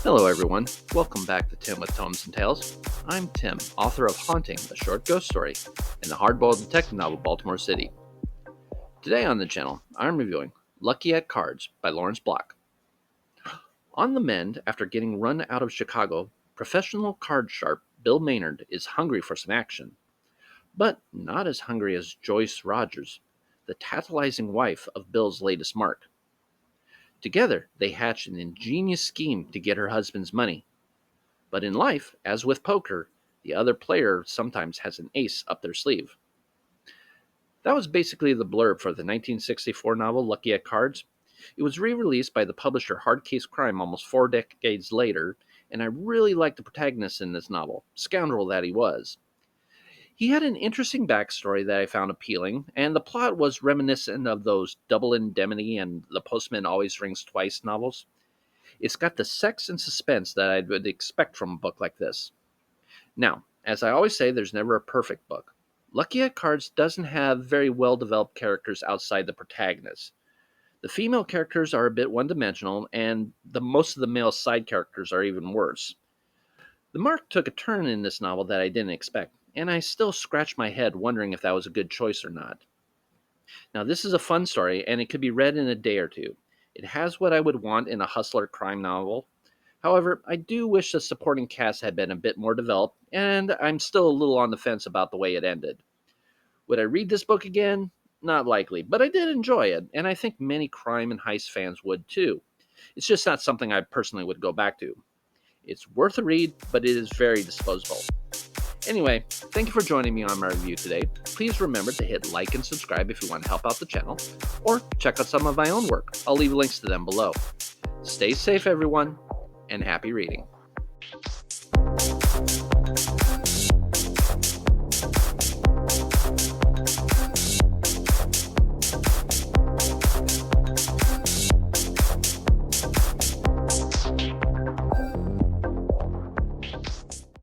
Hello, everyone. Welcome back to Tim with Tomes and Tales. I'm Tim, author of Haunting, a short ghost story, and the hardboiled detective novel Baltimore City. Today on the channel, I'm reviewing Lucky at Cards by Lawrence Block. On the mend after getting run out of Chicago, professional card sharp Bill Maynard is hungry for some action, but not as hungry as Joyce Rogers, the tantalizing wife of Bill's latest mark. Together, they hatch an ingenious scheme to get her husband's money. But in life, as with poker, the other player sometimes has an ace up their sleeve. That was basically the blurb for the 1964 novel Lucky at Cards. It was re released by the publisher Hard Case Crime almost 4 decades later, and I really liked the protagonist in this novel, scoundrel that he was. He had an interesting backstory that I found appealing, and the plot was reminiscent of those Double Indemnity and The Postman Always Rings Twice novels. It's got the sex and suspense that I would expect from a book like this. Now, as I always say, there's never a perfect book. Lucky at Cards doesn't have very well developed characters outside the protagonist. The female characters are a bit one dimensional, and most of the male side characters are even worse. The mark took a turn in this novel that I didn't expect, and I still scratch my head wondering if that was a good choice or not. Now, this is a fun story, and it could be read in a day or two. It has what I would want in a hustler crime novel. However, I do wish the supporting cast had been a bit more developed, and I'm still a little on the fence about the way it ended. Would I read this book again? Not likely, but I did enjoy it, and I think many crime and heist fans would too. It's just not something I personally would go back to. It's worth a read, but it is very disposable. Anyway, thank you for joining me on my review today. Please remember to hit like and subscribe if you want to help out the channel, or check out some of my own work. I'll leave links to them below. Stay safe, everyone, and happy reading.